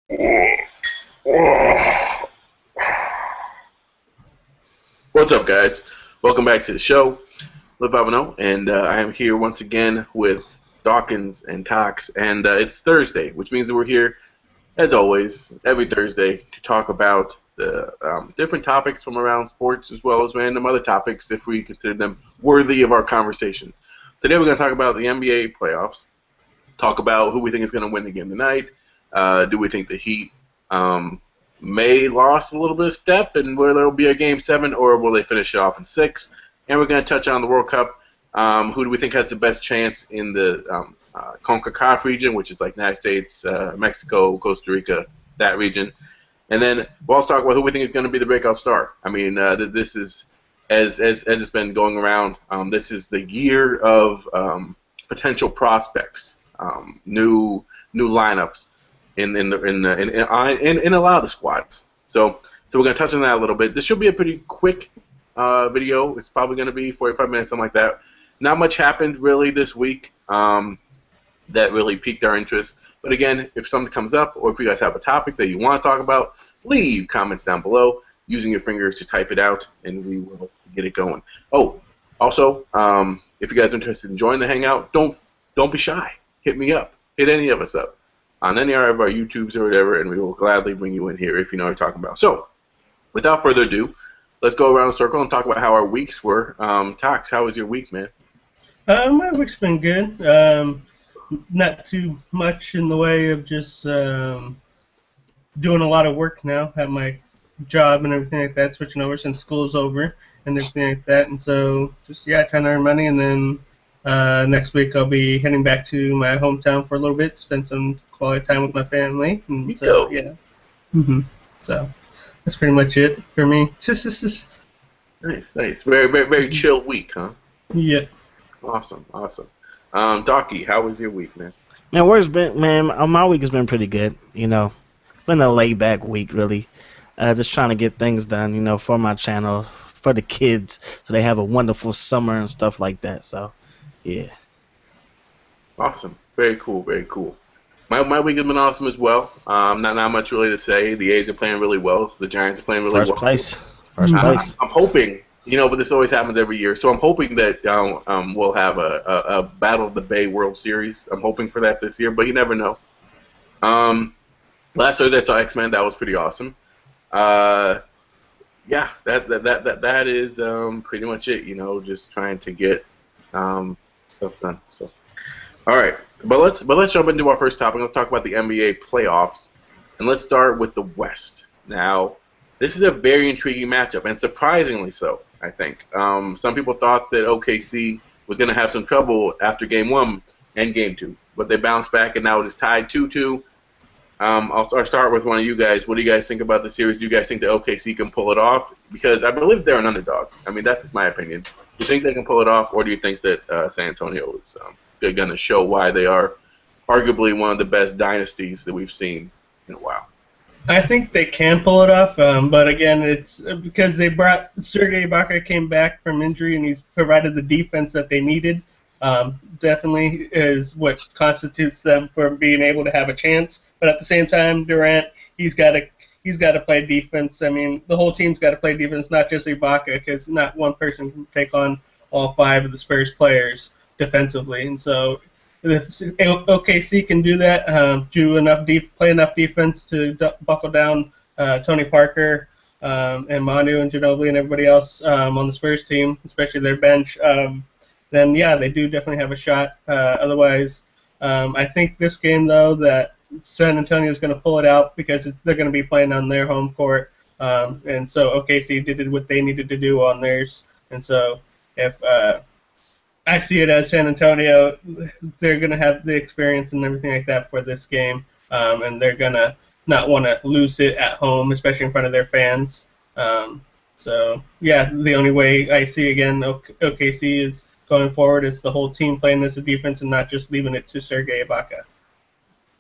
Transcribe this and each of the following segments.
What's up, guys? Welcome back to the show, Live 5-0, and I am here once again with Dawkins and Tox, and it's Thursday, which means that we're here, as always, every Thursday to talk about the different topics from around sports as well as random other topics if we consider them worthy of our conversation. Today we're going to talk about the NBA playoffs, talk about who we think is going to win the game tonight, do we think the Heat may lost a little bit of step, and where there will be a Game 7, or will they finish it off in 6? And we're going to touch on the World Cup. Who do we think has the best chance in the CONCACAF region, which is like United States, Mexico, Costa Rica, that region. And then we'll also talk about who we think is going to be the breakout star. I mean, this is, as it's been going around, this is the year of potential prospects, new lineups in a lot of the squads. So we're going to touch on that a little bit. This should be a pretty quick video. It's probably going to be 45 minutes, something like that. Not much happened really this week that really piqued our interest. But again, if something comes up, or if you guys have a topic that you want to talk about, leave comments down below using your fingers to type it out, and we will get it going. Oh, also, if you guys are interested in joining the Hangout, don't be shy. Hit me up. Hit any of us up on any of our YouTubes or whatever, and we will gladly bring you in here if you know what we're talking about. So, without further ado, let's go around the circle and talk about how our weeks were. Tox, how was your week, man? My week's been good. Not too much in the way of just doing a lot of work now at my job and everything like that, switching over since school's over and everything like that. And so just, trying to earn money. And then next week I'll be heading back to my hometown for a little bit, spend some quality time with my family. And so, yeah. So that's pretty much it for me. Nice. Very chill week, huh? Yeah. Awesome. Docky, how was your week, man? My week has been pretty good. Been a laid back week, really. Just trying to get things done, for my channel, for the kids, so they have a wonderful summer and stuff like that. So, yeah. Awesome. Very cool. My week has been awesome as well. Not much really to say. The A's are playing really well. The Giants are playing really well. First place. I'm hoping, but this always happens every year. So I'm hoping that we'll have a Battle of the Bay World Series. I'm hoping for that this year, but you never know. Last Thursday I saw X-Men. That was pretty awesome. That is pretty much it. Just trying to get stuff done. So, all right, but let's jump into our first topic. Let's talk about the NBA playoffs, and let's start with the West. Now, this is a very intriguing matchup, and surprisingly so, I think. Some people thought that OKC was going to have some trouble after Game 1 and Game 2, but they bounced back, and now it is tied 2-2. I'll start with one of you guys. What do you guys think about the series? Do you guys think that OKC can pull it off? Because I believe they're an underdog. I mean, that's just my opinion. Do you think they can pull it off, or do you think that San Antonio is going to show why they are arguably one of the best dynasties that we've seen in a while? I think they can pull it off, but again, it's because they brought Serge Ibaka came back from injury and he's provided the defense that they needed. Definitely is what constitutes them for being able to have a chance. But at the same time, Durant, he's got to play defense. I mean, the whole team's got to play defense, not just Ibaka, because not one person can take on all 5 of the Spurs players defensively. And so if OKC can do that, play enough defense to buckle down Tony Parker and Manu and Ginobili and everybody else on the Spurs team, especially their bench, then yeah, they do definitely have a shot. Otherwise, I think this game, though, that San Antonio is going to pull it out because they're going to be playing on their home court, and so OKC did what they needed to do on theirs. And so if I see it as San Antonio, they're going to have the experience and everything like that for this game, and they're going to not want to lose it at home, especially in front of their fans. So, yeah, the only way I see, again, OKC is going forward is the whole team playing as a defense and not just leaving it to Serge Ibaka.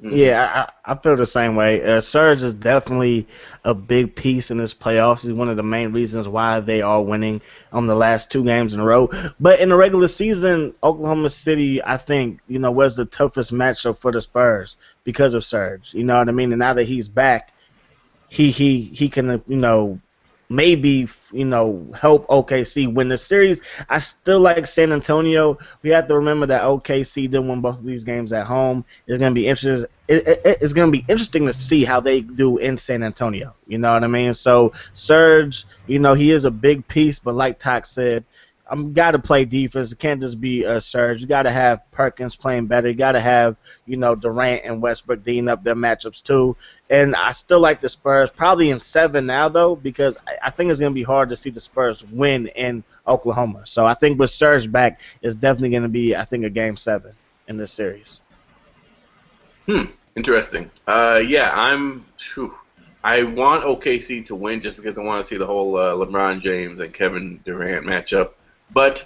Yeah, I feel the same way. Serge is definitely a big piece in this playoffs. He's one of the main reasons why they are winning on the last 2 games in a row. But in the regular season, Oklahoma City, I think, was the toughest matchup for the Spurs because of Serge. You know what I mean? And now that he's back, he can maybe help OKC win the series. I still like San Antonio. We have to remember that OKC did win both of these games at home. It's going to be interesting. It's going to be interesting to see how they do in San Antonio. You know what I mean? So Serge, he is a big piece, but like Tok said, I'm got to play defense. It can't just be Serge. You got to have Perkins playing better. You got to have Durant and Westbrook Dean up their matchups too. And I still like the Spurs, probably in 7 now though, because I think it's going to be hard to see the Spurs win in Oklahoma. So I think with Serge back, it's definitely going to be a Game 7 in this series. Interesting. Yeah, I want OKC to win just because I want to see the whole LeBron James and Kevin Durant matchup. But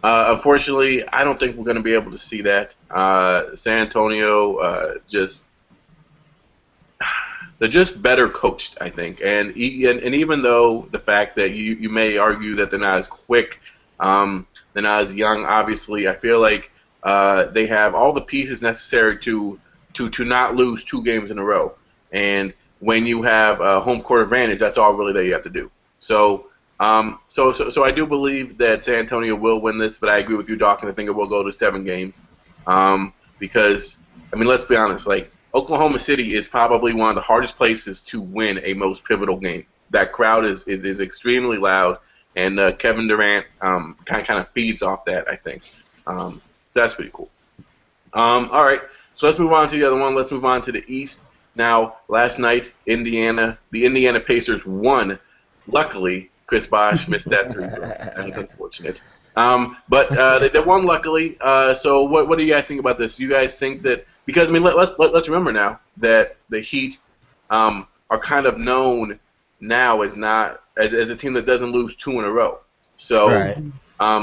unfortunately, I don't think we're going to be able to see that. San Antonio they're just better coached, I think. And even though the fact that you may argue that they're not as quick, they're not as young, obviously, I feel like they have all the pieces necessary to not lose 2 games in a row. And when you have home court advantage, that's all really that you have to do. So I do believe that San Antonio will win this, but I agree with you, Doc, and I think it will go to 7 games. Because, let's be honest, Oklahoma City is probably one of the hardest places to win a most pivotal game. That crowd is extremely loud, and Kevin Durant kind of feeds off that, I think. So that's pretty cool. All right, so let's move on to the other one. Let's move on to the East. Now, last night, the Indiana Pacers won. Luckily, Chris Bosh missed that 3 throw. That's unfortunate. But they won luckily. So what do you guys think about this? You guys think that because let's remember now that the Heat are kind of known now as a team that doesn't lose 2 in a row. So right.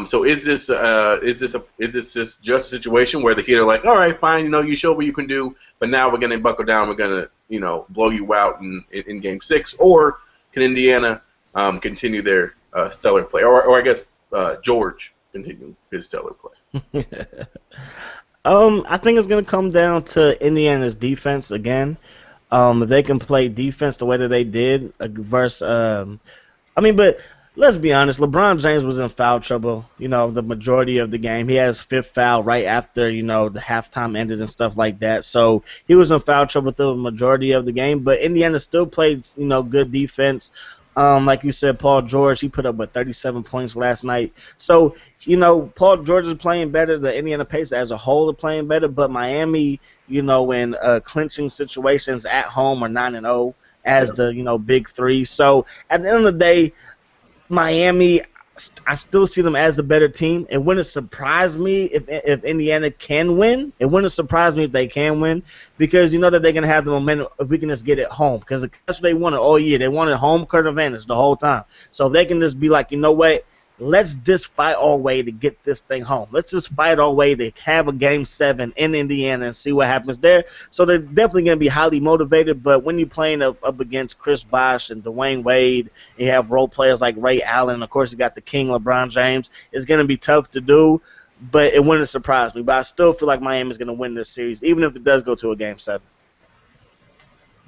So is this just a situation where the Heat are like, all right, fine, you show what you can do, but now we're gonna buckle down, we're gonna blow you out in Game 6, or can Indiana continue their stellar play, or I guess George continue his stellar play? I think it's going to come down to Indiana's defense again. If they can play defense the way that they did versus, but let's be honest, LeBron James was in foul trouble, the majority of the game. He has 5th foul right after, the halftime ended and stuff like that. So he was in foul trouble the majority of the game, but Indiana still played, good defense. Like you said, Paul George, he put up 37 points last night. So, Paul George is playing better. The Indiana Pacers as a whole are playing better. But Miami, in clinching situations at home are 9-0 as the, big 3. So, at the end of the day, Miami, I still see them as the better team. It wouldn't surprise me if Indiana can win. It wouldn't surprise me if they can win, because you know that they're going to have the momentum if we can just get it home. Because that's what they wanted all year. They wanted home court advantage the whole time. So if they can just be like, you know what, let's just fight our way to get this thing home. Let's just fight our way to have a Game 7 in Indiana and see what happens there. So they're definitely going to be highly motivated, but when you're playing up against Chris Bosh and Dwayne Wade, and you have role players like Ray Allen, of course you got the King LeBron James, it's going to be tough to do, but it wouldn't surprise me. But I still feel like Miami's going to win this series, even if it does go to a Game 7.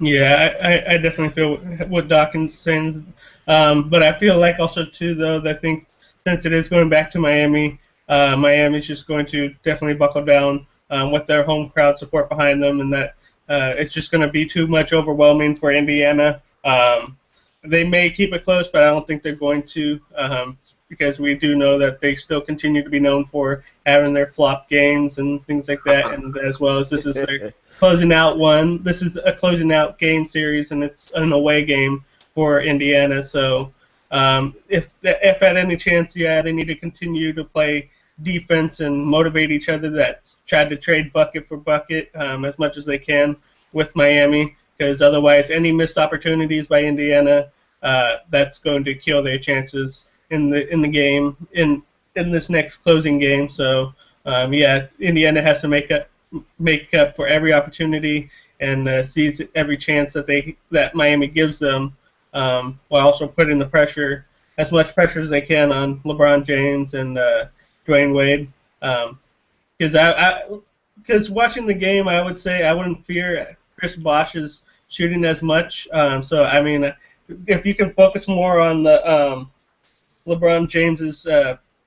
Yeah, I definitely feel what Dawkins saying, but I feel like also too though that I think since it is going back to Miami, Miami's just going to definitely buckle down with their home crowd support behind them, and that it's just going to be too much overwhelming for Indiana. They may keep it close, but I don't think they're going to, because we do know that they still continue to be known for having their flop games and things like that, and as well as this is their closing out one. This is a closing out game series, and it's an away game for Indiana, so if at any chance, they need to continue to play defense and motivate each other. That's tried to trade bucket for bucket as much as they can with Miami, because otherwise any missed opportunities by Indiana, that's going to kill their chances in the game in this next closing game. So Indiana has to make make up for every opportunity and seize every chance that Miami gives them, while also putting the pressure, as much pressure as they can, on LeBron James and Dwayne Wade. Because watching the game, I would say I wouldn't fear Chris Bosh's shooting as much. So I mean, if you can focus more on the LeBron James's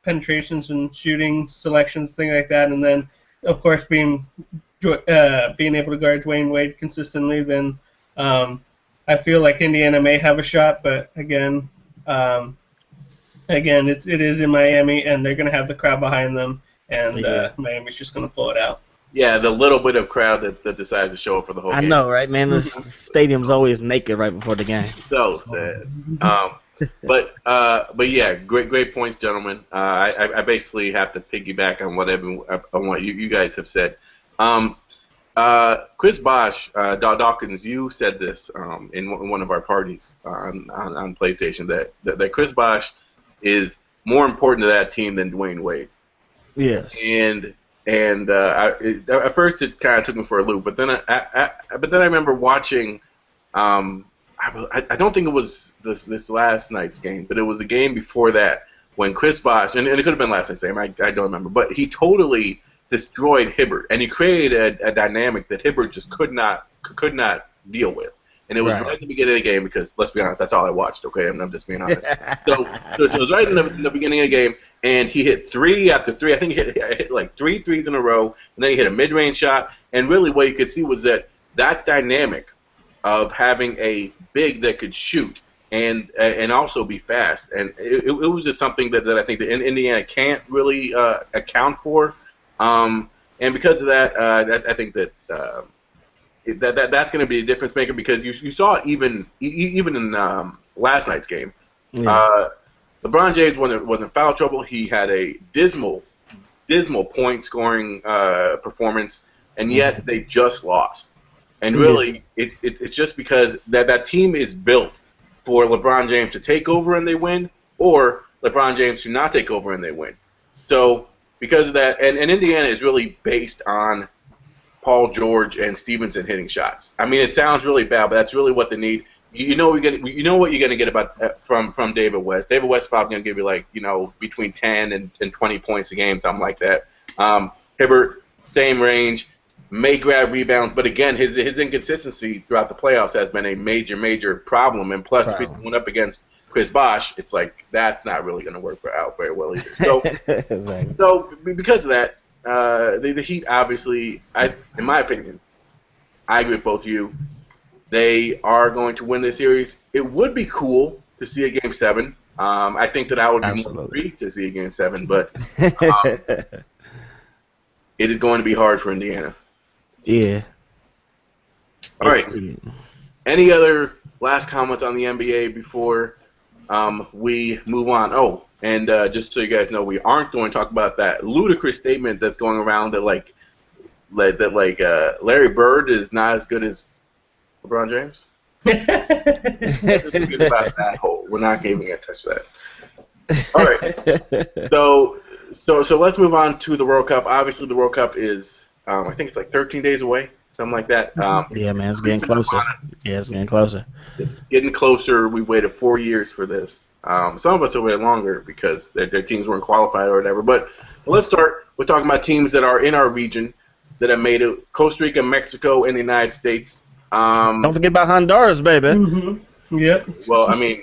penetrations and shooting selections, things like that, and then of course being able to guard Dwayne Wade consistently, then I feel like Indiana may have a shot. But again, it is in Miami, and they're going to have the crowd behind them, and Miami's just going to pull it out. Yeah, the little bit of crowd that decides to show up for the whole game. I know, right, man? The stadium's always naked right before the game. So sad. But yeah, great points, gentlemen. I basically have to piggyback on what you guys have said. Chris Bosh, Dawkins, you said this in one of our parties on PlayStation that Chris Bosh is more important to that team than Dwayne Wade. Yes. And at first it kind of took me for a loop, but then I remember watching. I don't think it was this last night's game, but it was a game before that when Chris Bosh, and it could have been last night's game. I don't remember, but he totally destroyed Hibbert, and he created a dynamic that Hibbert just could not deal with. And it was right at the beginning of the game because, let's be honest, that's all I watched, okay? I'm just being honest. So it was right in the beginning of the game, and he hit 3 after 3. I think he hit like 3 threes in a row, and then he hit a mid-range shot. And really what you could see was that dynamic of having a big that could shoot and also be fast. And it was just something that I think that Indiana can't really account for. And because of that, I think that that's going to be a difference maker because you saw it even in last night's game. Yeah. LeBron James was in foul trouble. He had a dismal point scoring performance, and yet they just lost. And really, it's just because that team is built for LeBron James to take over and they win, or LeBron James to not take over and they win. So because of that, and Indiana is really based on Paul George and Stevenson hitting shots. I mean, it sounds really bad, but that's really what they need. You know what you're gonna get about from David West. David West is probably gonna give you between 10 and 20 points a game, something like that. Hibbert, same range, may grab rebounds, but again, his inconsistency throughout the playoffs has been a major problem. And plus, if he went up against Chris Bosh, it's like that's not really gonna work out very well either. So, exactly. So because of that. The Heat, obviously, in my opinion, I agree with both of you. They are going to win this series. It would be cool to see a Game 7. I think that I would be more intrigued to see a Game 7, but it is going to be hard for Indiana. Yeah. All right. Any other last comments on the NBA before we move on? Oh. And just so you guys know, we aren't going to talk about that ludicrous statement that's going around that Larry Bird is not as good as LeBron James. Let's forget about that hole. We're not even going to touch that. All right. So let's move on to the World Cup. Obviously, the World Cup is I think it's like 13 days away, something like that. Yeah, man, it's getting closer. Yeah, it's getting closer. It's getting closer. We waited 4 years for this. Some of us have waited longer because their teams weren't qualified or whatever. But let's start. We're talking about teams that are in our region that have made it: Costa Rica, Mexico, and the United States. Don't forget about Honduras, baby. Mm-hmm. Yep. Well, I mean,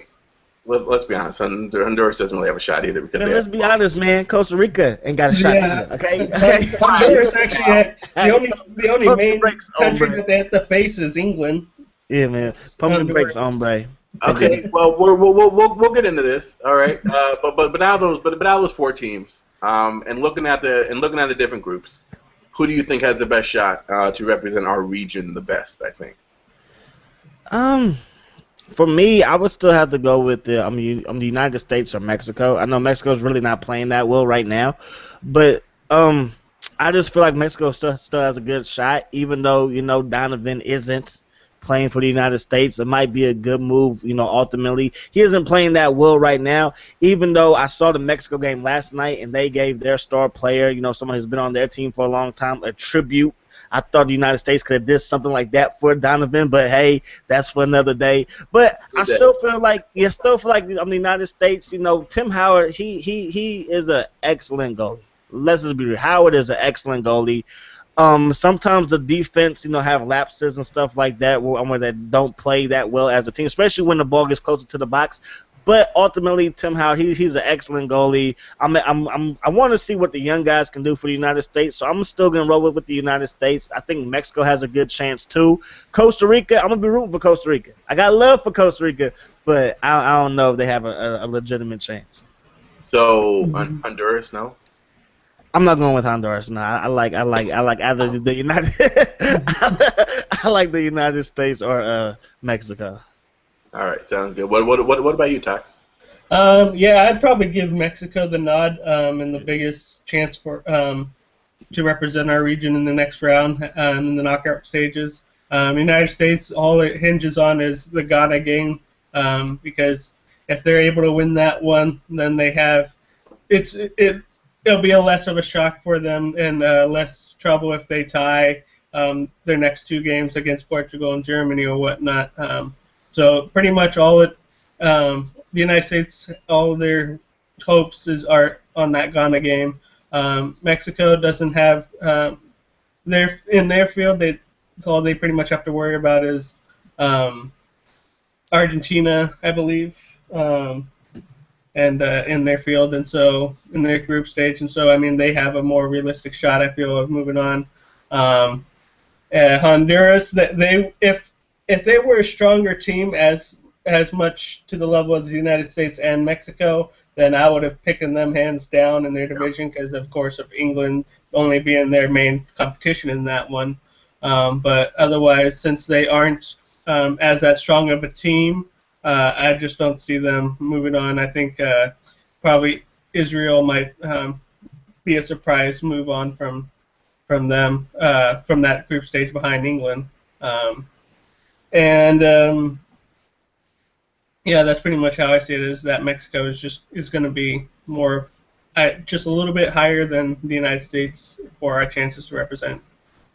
let's be honest. Honduras doesn't really have a shot either. Because let's be honest, man. Costa Rica ain't got a shot either. Okay. Honduras actually the only main country that they have to face is England. Yeah, man. Pump the brakes, hombre. Okay, well we'll get into this, all right. But now those 4 teams, and looking at the different groups, who do you think has the best shot to represent our region the best? I think. For me, I would still have to go with the United States or Mexico. I know Mexico's really not playing that well right now, but I just feel like Mexico still has a good shot, even though Donovan isn't playing for the United States. It might be a good move, ultimately. He isn't playing that well right now, even though I saw the Mexico game last night and they gave their star player, someone who's been on their team for a long time, a tribute I thought the United States could have did something like that for Donovan, but hey, that's for another day. But I still feel like, the United States, Tim Howard, he is an excellent goalie. Let's just be real. Howard is an excellent goalie. Sometimes the defense, have lapses and stuff like that where they don't play that well as a team, especially when the ball gets closer to the box. But ultimately, Tim Howard, he's an excellent goalie. I want to see what the young guys can do for the United States, so I'm still going to roll with the United States. I think Mexico has a good chance, too. Costa Rica, I'm going to be rooting for Costa Rica. I got love for Costa Rica, but I don't know if they have a legitimate chance. So, Honduras, no? I'm not going with Honduras. No, I like either the United I like the United States or Mexico. All right, sounds good. What about you, Tox? Yeah, I'd probably give Mexico the nod and the biggest chance for to represent our region in the next round in the knockout stages. United States, all it hinges on is the Ghana game because if they're able to win that one, then they have it'll be a less of a shock for them and less trouble if they tie their next two games against Portugal and Germany or whatnot. So pretty much the United States, all their hopes are on that Ghana game. Mexico doesn't have in their field. All they pretty much have to worry about is Argentina, I believe, and in their field, and so in their group stage, and so I mean they have a more realistic shot, I feel, of moving on. Honduras, if they were a stronger team as much to the level of the United States and Mexico, then I would have picked them hands down in their division because, of course, of England only being their main competition in that one. But otherwise, since they aren't as that strong of a team, I just don't see them moving on. I think probably Israel might be a surprise move on from them from that group stage behind England. Yeah, that's pretty much how I see it. Is that Mexico is going to be more just a little bit higher than the United States for our chances to represent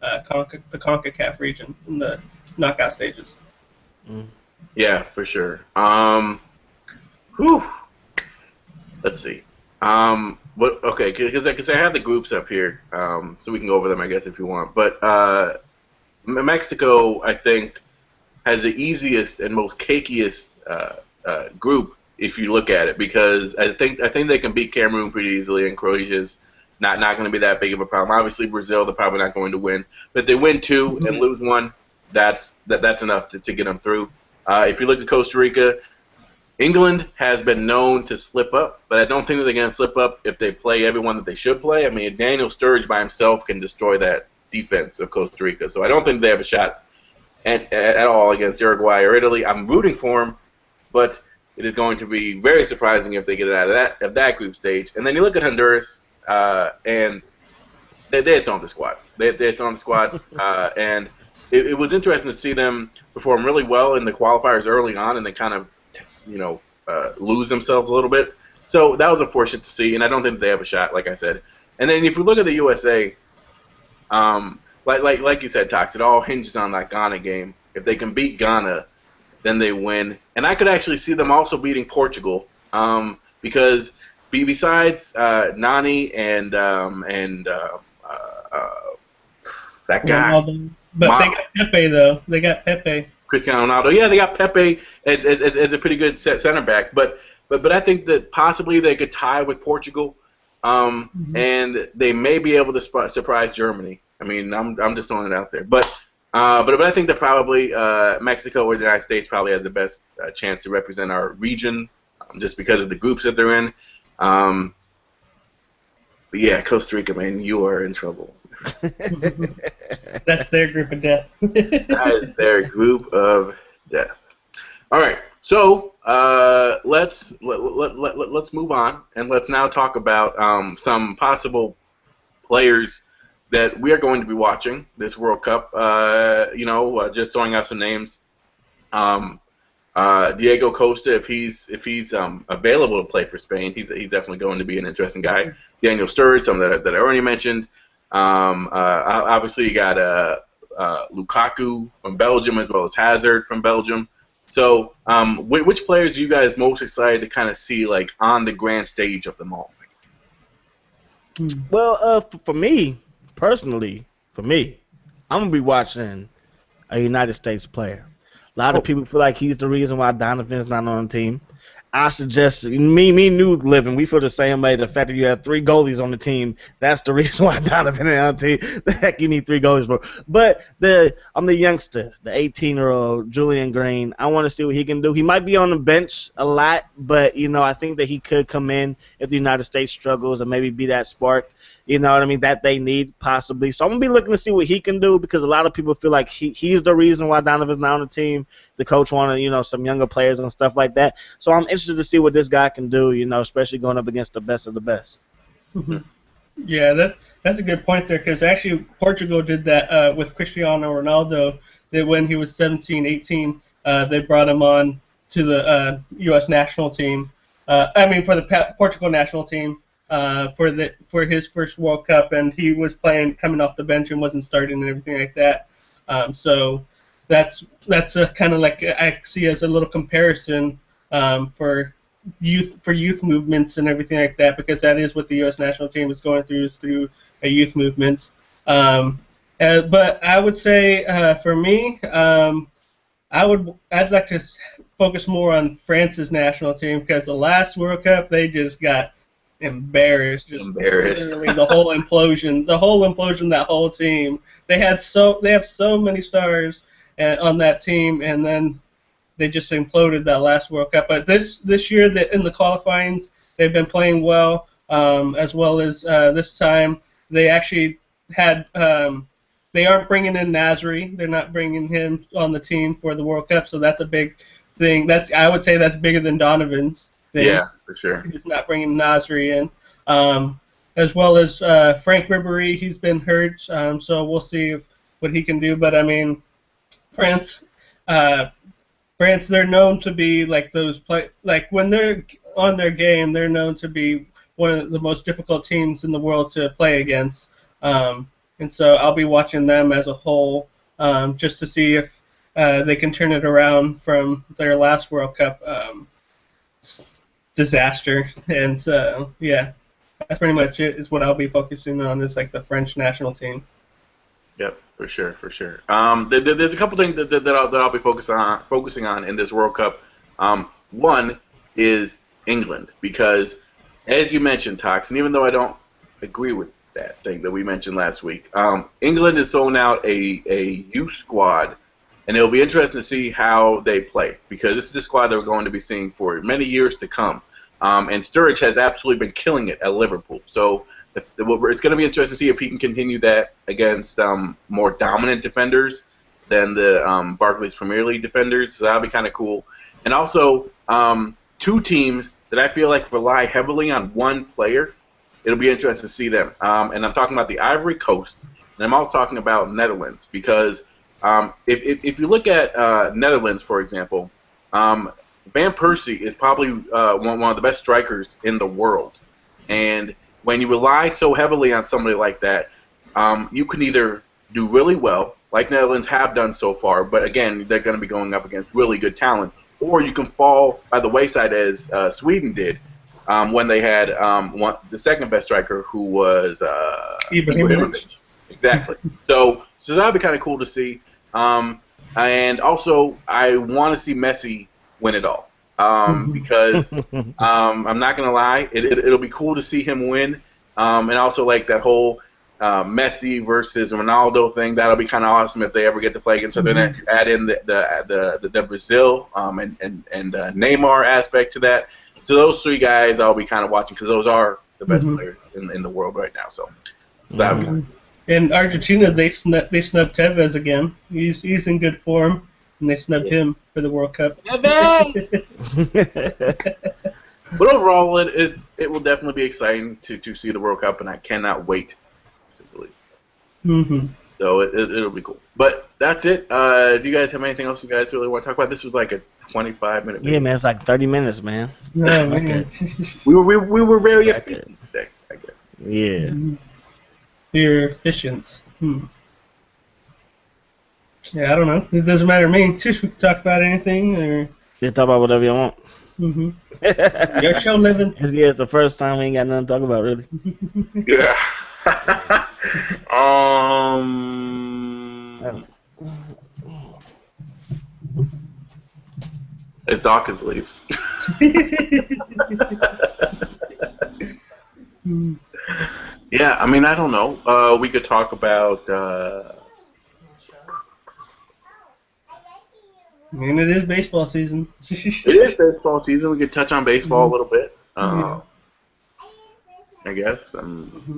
the CONCACAF region in the knockout stages. Yeah, for sure. Let's see. Okay, because I have the groups up here, so we can go over them, I guess, if you want. But Mexico, I think, has the easiest and most cakiest group if you look at it, because I think they can beat Cameroon pretty easily, and Croatia's not going to be that big of a problem. Obviously, Brazil, they're probably not going to win, but if they win two and lose one, that's enough to get them through. If you look at Costa Rica, England has been known to slip up, but I don't think that they're going to slip up if they play everyone that they should play. I mean, Daniel Sturridge by himself can destroy that defense of Costa Rica, so I don't think they have a shot at all against Uruguay or Italy. I'm rooting for them, but it is going to be very surprising if they get it out of that group stage. And then you look at Honduras, and they're throwing the squad. They're throwing the squad, and it was interesting to see them perform really well in the qualifiers early on, and they kind of, lose themselves a little bit. So that was unfortunate to see, and I don't think they have a shot, like I said. And then if you look at the USA, like you said, Tox, it all hinges on that Ghana game. If they can beat Ghana, then they win. And I could actually see them also beating Portugal, because besides Nani and that guy. Ronaldo. But they got Pepe, though. They got Pepe. Cristiano Ronaldo. Yeah, they got Pepe as a pretty good center back. But I think that possibly they could tie with Portugal, and they may be able to surprise Germany. I mean, I'm just throwing it out there. But I think that probably Mexico or the United States probably has the best chance to represent our region, just because of the groups that they're in. But yeah, Costa Rica, man, you are in trouble. That's their group of death. That is their group of death. All right, so let's move on, and let's now talk about some possible players that we are going to be watching this World Cup. Just throwing out some names. Diego Costa, if he's available to play for Spain, he's definitely going to be an interesting guy. Daniel Sturridge, some that I already mentioned. Obviously, you got Lukaku from Belgium as well as Hazard from Belgium. So, which players are you guys most excited to kind of see like on the grand stage of them all? Well, for me personally, I'm gonna be watching a United States player. A lot of people feel like he's the reason why Donovan's not on the team. I suggest me, Nude Living. We feel the same way. The fact that you have 3 goalies on the team, that's the reason why Donovan is on the team. The heck you need 3 goalies for. But I'm the youngster, the 18-year-old Julian Green. I want to see what he can do. He might be on the bench a lot, but I think that he could come in if the United States struggles and maybe be that spark. You know what I mean? That they need possibly. So I'm gonna be looking to see what he can do because a lot of people feel like he's the reason why Donovan's not on the team. The coach wanted some younger players and stuff like that. So I'm interested to see what this guy can do. Especially going up against the best of the best. Mm-hmm. Yeah, that's a good point there because actually Portugal did that with Cristiano Ronaldo. That when he was 17, 18, they brought him on to the U.S. national team. For the Portugal national team. For his first World Cup, and he was playing coming off the bench and wasn't starting and everything like that. So that's a kind of like I see as a little comparison for youth movements and everything like that, because that is what the U.S. national team is going through, is through a youth movement. But I would say for me, I'd like to focus more on France's national team because the last World Cup they just got embarrassed. Literally the whole implosion, that whole team. They have so many stars on that team, and then they just imploded that last World Cup. But this year, in the qualifyings, they've been playing well, as well as this time they actually had. They aren't bringing in Nasri. They're not bringing him on the team for the World Cup, so that's a big thing. I would say that's bigger than Donovan's thing. Yeah, for sure. He's not bringing Nasri in, as well as Frank Ribery. He's been hurt, so we'll see what he can do. But France, they're known to be like those when they're on their game, they're known to be one of the most difficult teams in the world to play against. And so I'll be watching them as a whole, just to see if they can turn it around from their last World Cup disaster. And so, yeah, that's pretty much it, is what I'll be focusing on, is like the French national team. Yep, for sure. There's a couple things that I'll be focusing on in this World Cup. One is England, because as you mentioned, Tox, and even though I don't agree with that thing that we mentioned last week, England has thrown out a youth squad, and it'll be interesting to see how they play, because this is the squad that we're going to be seeing for many years to come. And Sturridge has absolutely been killing it at Liverpool. So it's going to be interesting to see if he can continue that against more dominant defenders than the Barclays Premier League defenders. So that'll be kind of cool. And also, 2 teams that I feel like rely heavily on one player. It'll be interesting to see them. And I'm talking about the Ivory Coast, and I'm also talking about Netherlands, because if you look at Netherlands, for example, Van Persie is probably one of the best strikers in the world. And when you rely so heavily on somebody like that, you can either do really well, like Netherlands have done so far, but again, they're going to be going up against really good talent, or you can fall by the wayside as Sweden did. When they had the second best striker, who was Ibrahimovic. Exactly. So that'd be kind of cool to see. And also, I want to see Messi win it all, because I'm not gonna lie, it'll be cool to see him win. And also like that whole Messi versus Ronaldo thing. That'll be kind of awesome if they ever get to play against each other. Then add in the Brazil and Neymar aspect to that. So those 3 guys I'll be kind of watching, because those are the best players in the world right now. So that'll be good. In Argentina, they snubbed Tevez again. He's in good form, and they snubbed him for the World Cup. But overall, it will definitely be exciting to see the World Cup, and I cannot wait to release. So it'll be cool. But that's it. Do you guys have anything else you guys really want to talk about? This was like a 25-minute video. Yeah, man, it's like 30 minutes, man. No, man. We were very efficient today, I guess. Yeah. You're efficient. Yeah, I don't know. It doesn't matter to me. We can talk about anything or. You talk about whatever you want. Mm-hmm. Your show, living. Yeah, it's the first time we ain't got nothing to talk about, really. Yeah. As Dawkins leaves. Yeah, I mean, I don't know. We could talk about. I mean, it is baseball season. It is baseball season. We could touch on baseball a little bit. Yeah. I guess.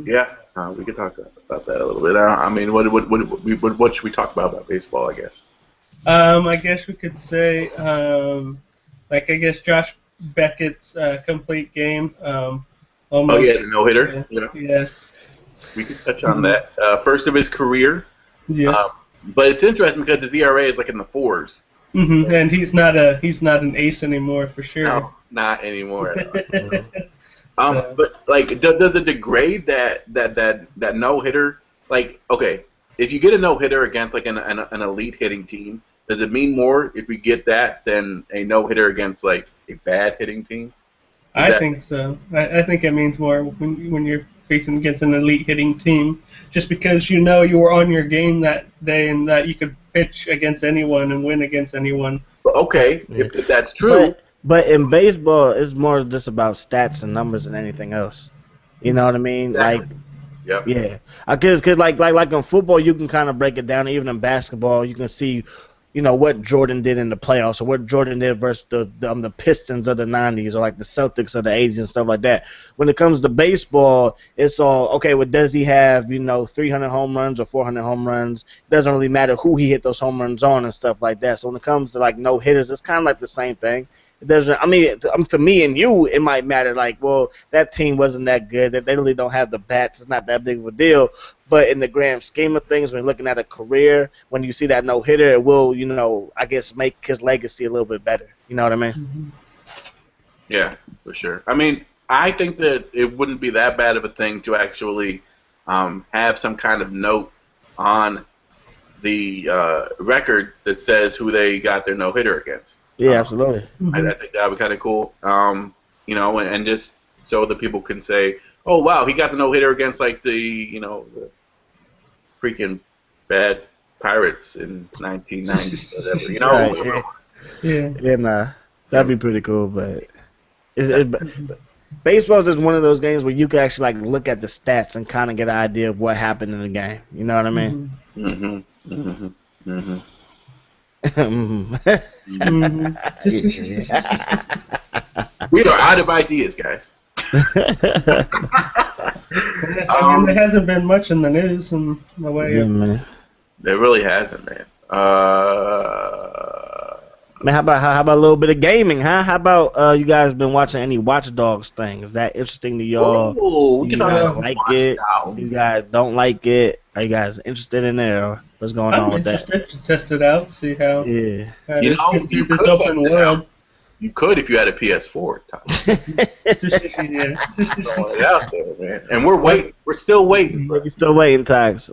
Yeah, we could talk about that a little bit. I mean, what should we talk about baseball? I guess. I guess we could say, I guess Josh Beckett's complete game. Almost. Oh yeah, the no hitter. Yeah. We could touch on that. First of his career. Yes. But it's interesting because his ERA is like in the 4s. Mm-hmm. And he's not an ace anymore for sure. No, not anymore. So. But like, does it degrade that no hitter? Like, okay, if you get a no hitter against like an elite hitting team, does it mean more if we get that than a no hitter against like a bad hitting team? I think so. I think it means more when you're facing against an elite hitting team, just because you know you were on your game that day and that you could pitch against anyone and win against anyone. Okay, if that's true. But in baseball, it's more just about stats and numbers than anything else. You know what I mean? Exactly. Like, yeah. Because like in football, you can kind of break it down. Even in basketball, you can see, you know, what Jordan did in the playoffs or what Jordan did versus the Pistons of the 90s or like the Celtics of the 80s and stuff like that. When it comes to baseball, it's all, okay, well, does he have, you know, 300 home runs or 400 home runs? It doesn't really matter who he hit those home runs on and stuff like that. So when it comes to, like, no-hitters, it's kind of like the same thing. It doesn't. I mean, to me and you, it might matter. Like, well, that team wasn't that good. They really don't have the bats. It's not that big of a deal. But in the grand scheme of things, when you're looking at a career, when you see that no hitter, it will, you know, I guess make his legacy a little bit better. You know what I mean? Mm-hmm. Yeah, for sure. I mean, I think that it wouldn't be that bad of a thing to actually have some kind of note on the record that says who they got their no hitter against. Yeah, absolutely. I think that would be kind of cool. You know, and just so that people can say, "Oh, wow, he got the no hitter against like the, you know, the freaking bad Pirates in 1990 or whatever." You know. Right, yeah. And that'd be pretty cool. But baseball is just one of those games where you can actually like look at the stats and kind of get an idea of what happened in the game. You know what I mean? Mm-hmm. Mm-hmm. Mm-hmm. We are out of ideas, guys. There hasn't been much in the news in the way. Yeah, man. There really hasn't, man. Man, how about a little bit of gaming, huh? How about you guys been watching any Watch Dogs thing? Is that interesting to y'all? Oh, Do you guys like it? Do you guys don't like it? Are you guys interested in it, or what's going on with that? I'm interested to test it out, see how. Yeah. You know, you it's open world. You could if you had a PS4. Throwing it out there, man. And we're waiting. We're still waiting. We're still waiting, Tax.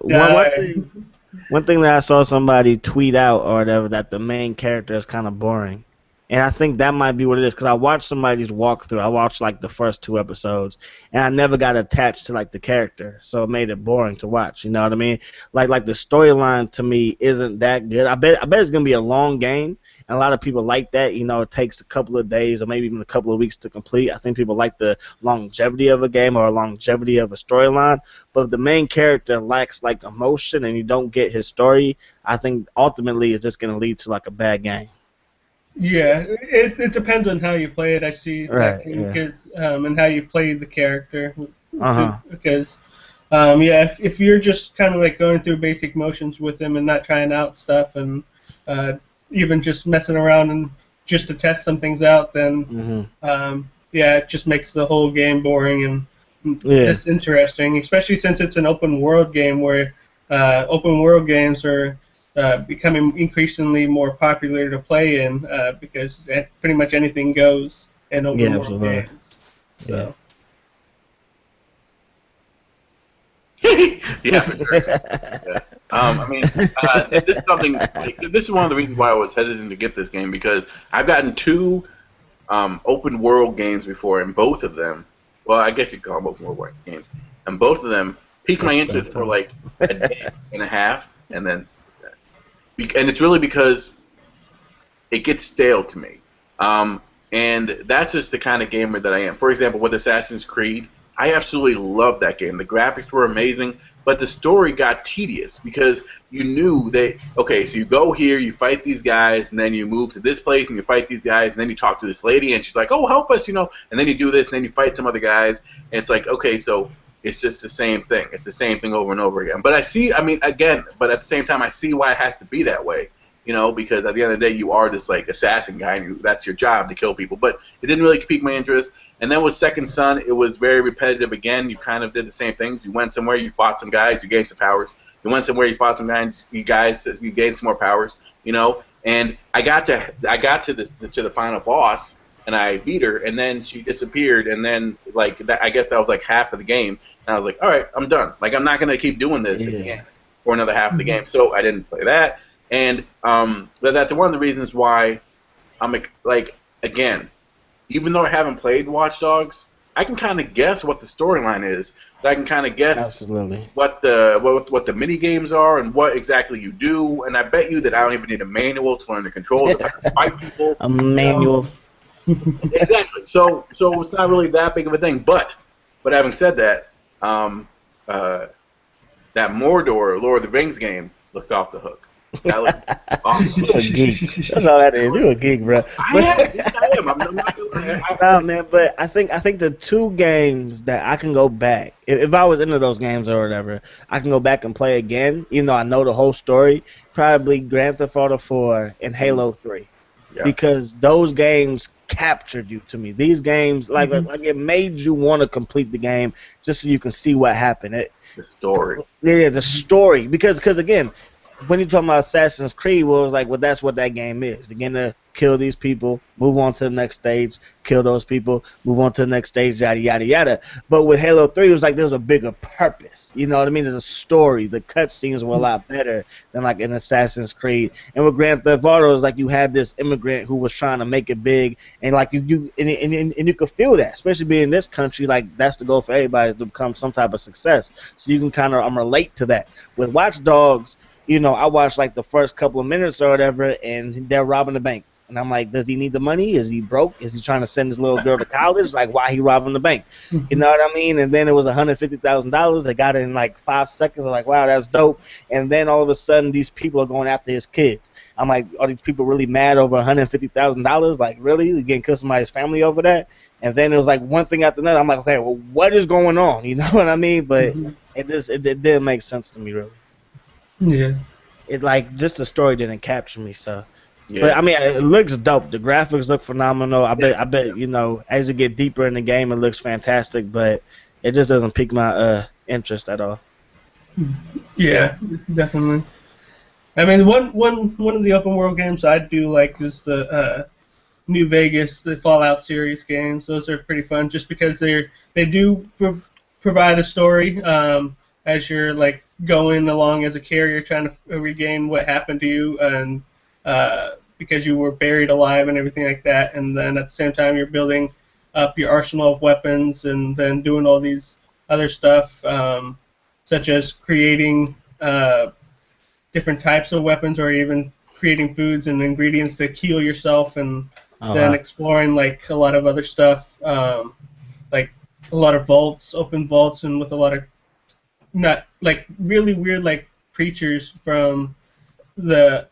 One thing that I saw somebody tweet out or whatever, that the main character is kind of boring. And I think that might be what it is, because I watched somebody's walkthrough. I watched like the first 2 episodes, and I never got attached to like the character, so it made it boring to watch. You know what I mean? Like the storyline to me isn't that good. I bet it's gonna be a long game, and a lot of people like that. You know, it takes a couple of days or maybe even a couple of weeks to complete. I think people like the longevity of a game or longevity of a storyline. But if the main character lacks like emotion and you don't get his story, I think ultimately it's just gonna lead to like a bad game. Yeah, it depends on how you play it. I see, Right, because and how you play the character. Uh-huh. Because if you're just kind of like going through basic motions with him and not trying out stuff and even just messing around and just to test some things out, then it just makes the whole game boring and it's interesting, especially since it's an open world game where open world games are becoming increasingly more popular to play in because pretty much anything goes in open world games. So. Yeah, for sure. Yeah. I mean, this is something. Like, this is one of the reasons why I was hesitant to get this game because I've gotten two open world games before, and both of them, well, I guess you could call them open world games, and both of them piqued my interest for like a day and a half, and then, and it's really because it gets stale to me. And that's just the kind of gamer that I am. For example, with Assassin's Creed, I absolutely loved that game. The graphics were amazing, but the story got tedious because you knew that, okay, so you go here, you fight these guys, and then you move to this place and you fight these guys, and then you talk to this lady, and she's like, oh, help us, and then you do this, and then you fight some other guys, and it's like, okay, so it's just the same thing. It's the same thing over and over again. But but at the same time, I see why it has to be that way. Because at the end of the day, you are this like assassin guy, and that's your job to kill people. But it didn't really pique my interest. And then with Second Son, it was very repetitive again. You kind of did the same things. You went somewhere, you fought some guys, you gained some powers. You went somewhere, you fought some guys, you gained some more powers. And I got to the final boss, and I beat her, and then she disappeared, and then like that, I guess that was like half of the game. And I was like, all right, I'm done. Like I'm not gonna keep doing this again for another half of the game. So I didn't play that. And that's one of the reasons why I'm like, again, even though I haven't played Watch Dogs, I can kind of guess what the storyline is. I can kind of guess what the mini games are and what exactly you do. And I bet you that I don't even need a manual to learn the controls. If I can fight people, a manual. Exactly. So it's not really that big of a thing. But having said that, that Mordor Lord of the Rings game looks off the hook. That looks awesome. You're a geek. That's all that is. You're a geek, bro. I am. I'm not gonna lie. No, man, but I think the two games that I can go back, if I was into those games or whatever, I can go back and play again, even though I know the whole story, probably Grand Theft Auto 4 and Halo 3. Yeah. Because those games captured you to me. These games, like it made you want to complete the game just so you can see what happened. The story. Yeah, the story. Because again, when you're talking about Assassin's Creed, well, it was like, well, that's what that game is. They're going to kill these people, move on to the next stage, kill those people, move on to the next stage, yada, yada, yada. But with Halo 3, it was like there was a bigger purpose. You know what I mean? There's a story. The cutscenes were a lot better than like in Assassin's Creed. And with Grand Theft Auto, it was like you had this immigrant who was trying to make it big, and like you could feel that, especially being in this country. Like that's the goal for everybody, is to become some type of success. So you can kind of relate to that. With Watch Dogs, I watched like the first couple of minutes or whatever, and they're robbing the bank. And I'm like, does he need the money? Is he broke? Is he trying to send his little girl to college? Like, why he robbing the bank? You know what I mean? And then it was $150,000. They got it in like 5 seconds. I'm like, wow, that's dope. And then all of a sudden, these people are going after his kids. I'm like, are these people really mad over $150,000? Like, really? You getting killed somebody's family over that? And then it was like one thing after another. I'm like, okay, well, what is going on? You know what I mean? But it didn't make sense to me, really. Yeah. It like just the story didn't capture me, so. Yeah. But I mean, it looks dope. The graphics look phenomenal. I bet as you get deeper in the game, it looks fantastic. But it just doesn't pique my interest at all. Yeah, definitely. I mean, one of the open world games I do like is the New Vegas, the Fallout series games. Those are pretty fun, just because they do provide a story as you're like going along as a carrier, trying to regain what happened to you, and because you were buried alive and everything like that. And then at the same time, you're building up your arsenal of weapons, and then doing all these other stuff, such as creating different types of weapons, or even creating foods and ingredients to heal yourself, and then exploring like a lot of other stuff, like a lot of vaults, open vaults, and with a lot of not like really weird like creatures from the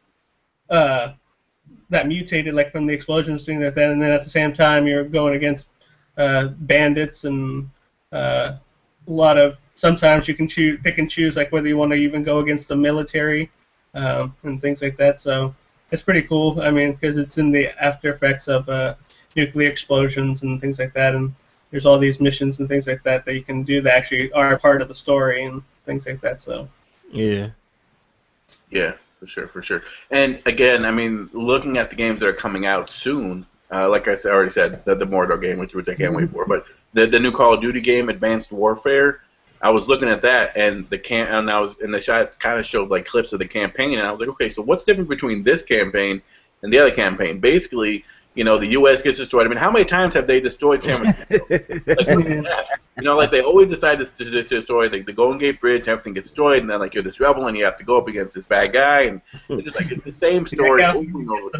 that mutated like from the explosions, thing like that. And then at the same time, you're going against bandits, and a lot of sometimes you can pick and choose like whether you want to even go against the military and things like that. So it's pretty cool. I mean, because it's in the after effects of nuclear explosions and things like that, and there's all these missions and things like that that you can do that actually are part of the story and things like that. So yeah, for sure. And again, I mean, looking at the games that are coming out soon, like I already said, the Mordor game, which I can't wait for, but the new Call of Duty game, Advanced Warfare, I was looking at that, and the shot kind of showed like clips of the campaign, and I was like, okay, so what's different between this campaign and the other campaign? Basically, the U.S. gets destroyed. I mean, how many times have they destroyed San Francisco? Like they always decide to destroy the Golden Gate Bridge, everything gets destroyed, and then like you're this rebel and you have to go up against this bad guy, and it's just like it's the same story over and over.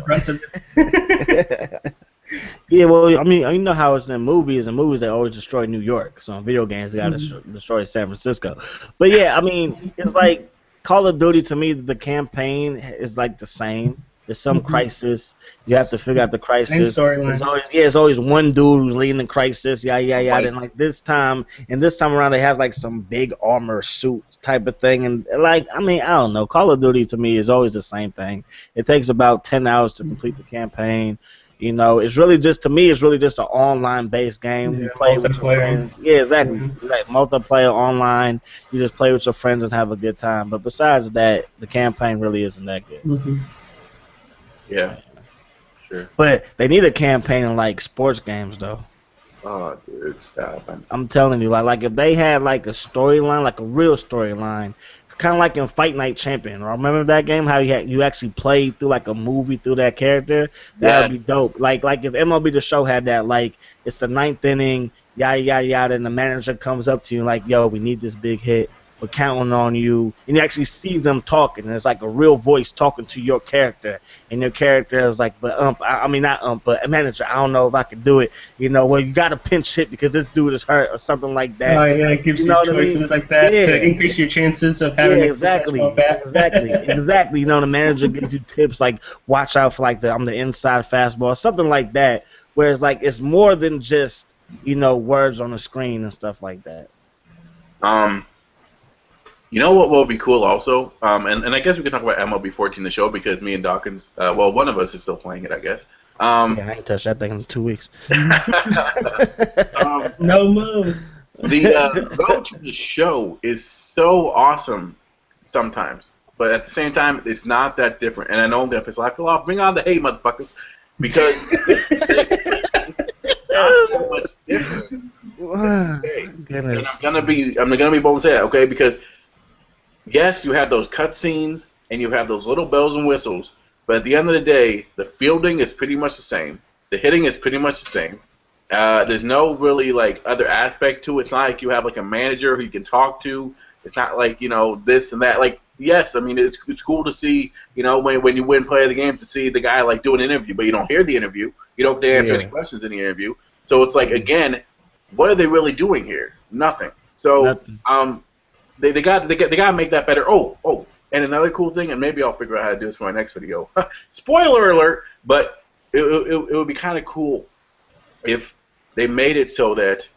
Yeah, well, I mean, you know how it's in movies. In movies, they always destroy New York. So in video games, they got to destroy San Francisco. But yeah, I mean, it's like Call of Duty to me. The campaign is like the same. There's some crisis. You have to figure out the crisis. Same storyline. It's always one dude who's leading the crisis. Yeah. And like this time around, they have like some big armor suit type of thing. And like, I mean, I don't know. Call of Duty to me is always the same thing. It takes about 10 hours to complete the campaign. It's really just an online-based game. You play with your friends. Yeah, exactly. Like multiplayer online. You just play with your friends and have a good time. But besides that, the campaign really isn't that good. Yeah, sure. But they need a campaign in like sports games, though. Oh, dude, stop! I'm telling you, like if they had like a storyline, like a real storyline, kind of like in Fight Night Champion. Remember that game? How you actually played through like a movie through that character? That would be dope. Like if MLB The Show had that, like it's the 9th inning, yada yada yada, and the manager comes up to you like, "Yo, we need this big hit. We're counting on you," and you actually see them talking, and it's like a real voice talking to your character, and your character is like, "But but manager, I don't know if I can do it." Well, you got to pinch hit because this dude is hurt or something like that. Oh yeah, it gives you choices like that to increase your chances of having exactly. The manager gives you tips like, "Watch out for like the inside fastball," something like that. Whereas like it's more than just words on the screen and stuff like that. You know what will be cool also? And I guess we can talk about MLB 14 the show because me and Dawkins, one of us is still playing it, I guess. I ain't touched that thing in 2 weeks. No move. The road to the show is so awesome sometimes, but at the same time, it's not that different. And I know I'm going to piss a lot of people off. Bring on the hate, motherfuckers, because it's not that much different. Goodness. And I'm gonna be bold and say that, okay? Because yes, you have those cutscenes and you have those little bells and whistles, but at the end of the day, the fielding is pretty much the same. The hitting is pretty much the same. There's no really like other aspect to it. It's not like you have like a manager who you can talk to. It's not like this and that. Like yes, I mean it's cool to see when you win player of the game to see the guy like do an interview, but you don't hear the interview. You don't answer any questions in the interview. So it's like again, what are they really doing here? Nothing. So They got to make that better. Oh, and another cool thing, and maybe I'll figure out how to do this for my next video. Spoiler alert! But it would be kind of cool if they made it so that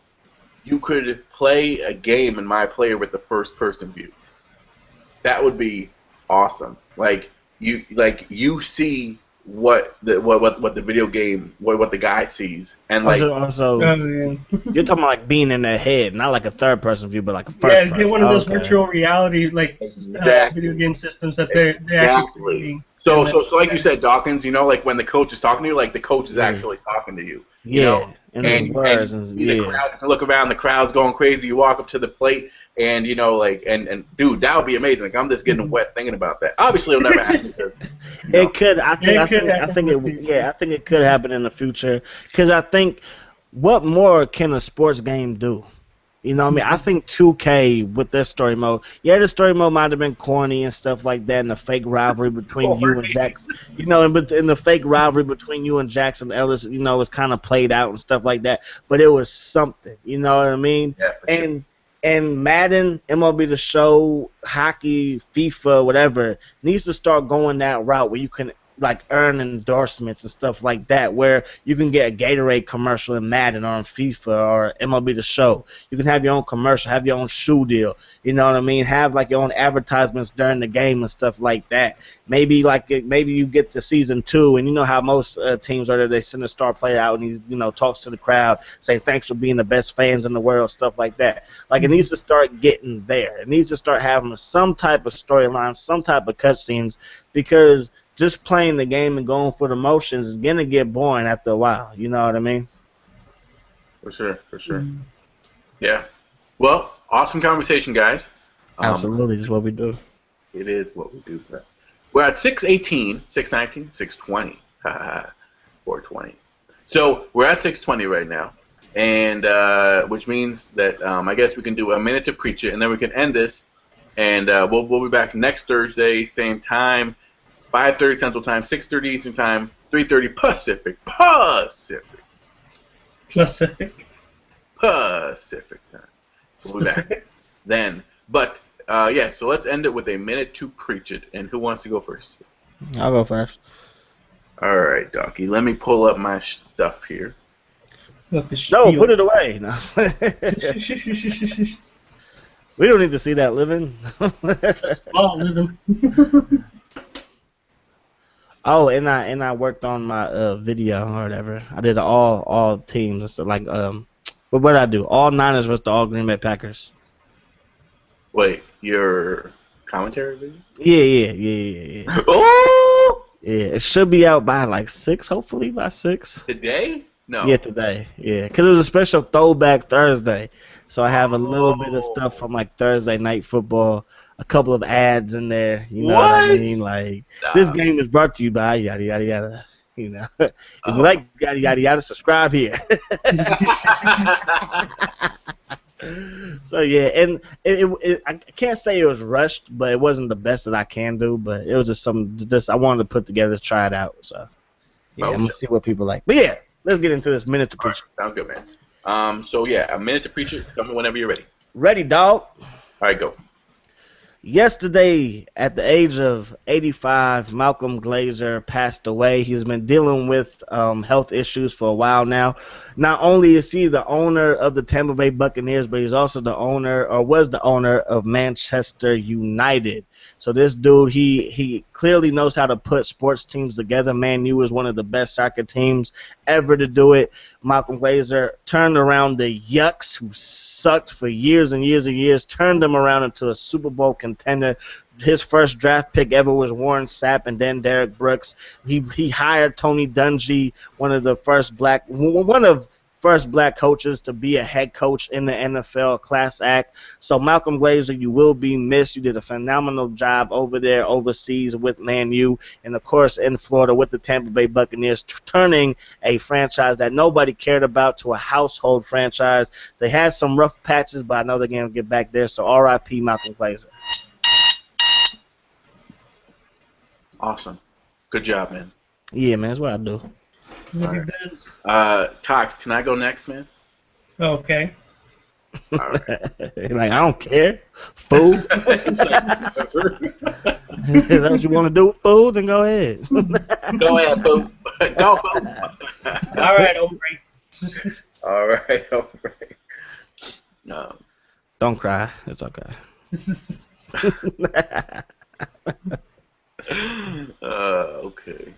you could play a game in My Player with the first-person view. That would be awesome. Like you see what the video game, what the guy sees, and like you're talking about like being in their head, not like a third person view, but like a first. Yeah, get one of those virtual reality video game systems that they're actually creating. So like you said, Dawkins, like when the coach is talking to you, like the coach is actually talking to you. And the crowd, you can look around, the crowd's going crazy. You walk up to the plate, and dude, that would be amazing. Like I'm just getting wet thinking about that. Obviously, it'll never happen. It could. I think it could happen in the future. Because I think, what more can a sports game do? I think 2K with their story mode. Yeah, the story mode might have been corny and stuff like that, and the fake rivalry between you and Jackson. And the fake rivalry between you and Jackson Ellis, was kind of played out and stuff like that. But it was something. You know what I mean? Yeah, and Madden, MLB The Show, hockey, FIFA, whatever, needs to start going that route where you can like earn endorsements and stuff like that, where you can get a Gatorade commercial in Madden or in FIFA or MLB The Show. You can have your own commercial, have your own shoe deal. You know what I mean? Have like your own advertisements during the game and stuff like that. Maybe you get to season 2, and you know how most teams are there. They send a star player out and he talks to the crowd, saying thanks for being the best fans in the world, stuff like that. Like it needs to start getting there. It needs to start having some type of storyline, some type of cutscenes, because just playing the game and going for the motions is gonna get boring after a while. You know what I mean? For sure. Yeah. Well, Awesome conversation, guys. Absolutely, that's what we do. It is what we do. We're at 618, 619, 620. 420. So we're at 620 right now, and which means that I guess we can do a minute to preach it, and then we can end this, and we'll be back next Thursday, same time, 5:30 Central Time, 6:30 Eastern Time, 3:30 Pacific time. We'll be back then. But yeah, so let's end it with a minute to preach it, and who wants to go first? I'll go first. All right, Docky. Let me pull up my stuff here. No, put it away. No. We don't need to see that living. Small living. Oh, and I worked on my video or whatever. I did all teams. So like what did I do? All Niners versus the all Green Bay Packers. Wait, your commentary video? Yeah. Oh! Yeah, it should be out by like 6, hopefully by 6. Today? No. Yeah, today. Yeah, because it was a special throwback Thursday. So I have a little bit of stuff from like Thursday Night Football, a couple of ads in there. You know what I mean? Like, this game is brought to you by yada, yada, yada. You know, if you like yada, yada, yada, subscribe here. So yeah, and I can't say it was rushed, but it wasn't the best that I can do. But it was just something I wanted to put together to try it out. So yeah, I'm gonna see what people like. But yeah, let's get into this minute to preach. Sounds good, man. So yeah, a minute to preach it. Tell me whenever you're ready. Ready, dog. All right, go. Yesterday, at the age of 85, Malcolm Glazer passed away. He's been dealing with health issues for a while now. Not only is he the owner of the Tampa Bay Buccaneers, but he's also the owner, or was the owner, of Manchester United. So this dude, he clearly knows how to put sports teams together. Man U is one of the best soccer teams ever to do it. Malcolm Glazer turned around the Yucks, who sucked for years and years and years, turned them around into a Super Bowl contender. His first draft pick ever was Warren Sapp and then Derek Brooks. He hired Tony Dungy, one of first black coaches to be a head coach in the NFL, class act. So Malcolm Glazer, you will be missed. You did a phenomenal job over there overseas with Man U, and of course in Florida with the Tampa Bay Buccaneers, turning a franchise that nobody cared about to a household franchise. They had some rough patches, but I know they're going to get back there. So R.I.P. Malcolm Glazer. Awesome. Good job, man. Yeah, man, that's what I do. What he does. Cox, can I go next, man? Okay. All right. Like, I don't care. Fool. Is that what you want to do, fool? Then go ahead. Go ahead, fool. Go, fool. All right, Omri. All right. No. Don't cry. It's okay. Okay.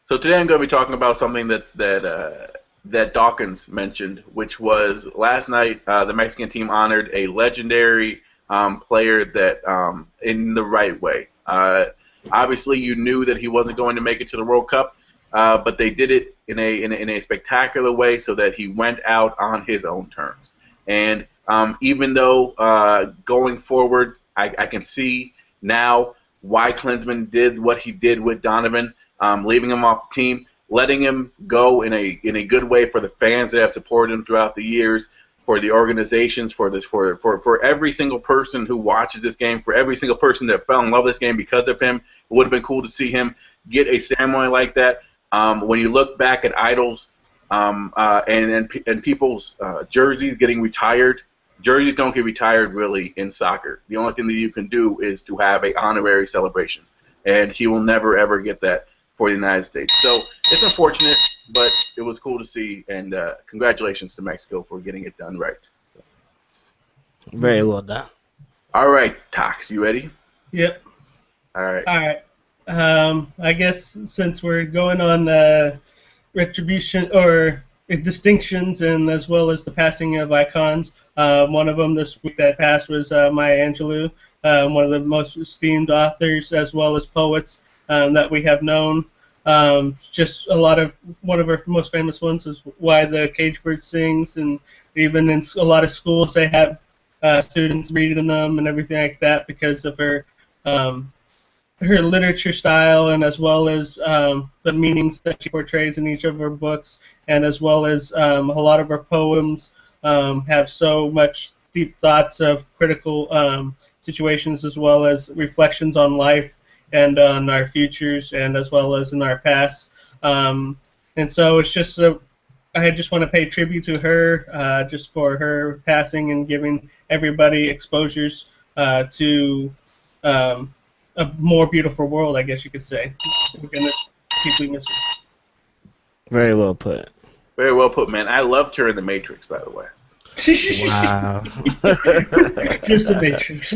So today I'm going to be talking about something that Dawkins mentioned, which was last night the Mexican team honored a legendary player that in the right way. Obviously, you knew that he wasn't going to make it to the World Cup, but they did it in a spectacular way, so that he went out on his own terms. And even though going forward, I can see now why Klinsmann did what he did with Donovan. Leaving him off the team, letting him go in a good way for the fans that have supported him throughout the years, for the organizations, for every single person who watches this game, for every single person that fell in love with this game because of him. It would have been cool to see him get a ceremony like that. When you look back at idols and people's jerseys getting retired, jerseys don't get retired really in soccer. The only thing that you can do is to have a honorary celebration, and he will never ever get that for the United States. So it's unfortunate, but it was cool to see, and congratulations to Mexico for getting it done right. Very well done. All right, Tox, you ready? Yep. All right. All right. I guess since we're going on retribution or distinctions, and as well as the passing of icons, one of them this week that passed was Maya Angelou, one of the most esteemed authors as well as poets that we have known. Just one of our most famous ones is Why the Cage Bird Sings, and even in a lot of schools they have students reading them and everything like that because of her literature style, and as well as the meanings that she portrays in each of her books, and as well as a lot of her poems have so much deep thoughts of critical situations, as well as reflections on life and on our futures, and as well as in our past. And so it's just I just want to pay tribute to her, just for her passing and giving everybody exposures to a more beautiful world, I guess you could say. We're gonna deeply miss her. Very well put. Very well put, man. I loved her in The Matrix, by the way. Wow. Just the Matrix.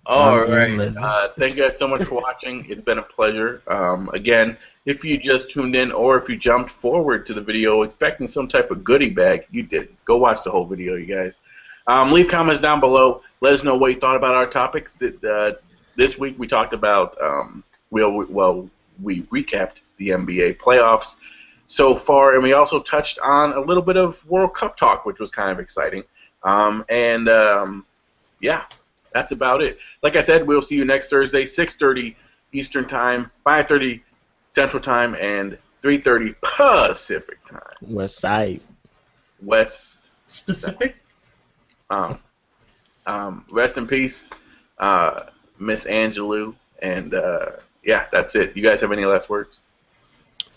All right. Thank you guys so much for watching. It's been a pleasure. Again, if you just tuned in or if you jumped forward to the video expecting some type of goodie bag, you didn't. Go watch the whole video, you guys. Leave comments down below. Let us know what you thought about our topics. This week we talked about, we recapped the NBA playoffs so far, and we also touched on a little bit of World Cup talk, which was kind of exciting. Yeah, that's about it. Like I said, we'll see you next Thursday, 6:30 Eastern Time, 5:30 Central Time, and 3:30 Pacific Time. West Side. West. Specific? Rest in peace, Miss Angelou, and yeah, that's it. You guys have any last words?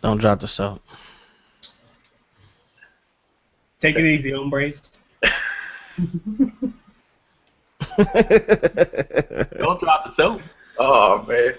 Don't drop the soap. Take it easy, hombres. Don't drop the soap. Oh man.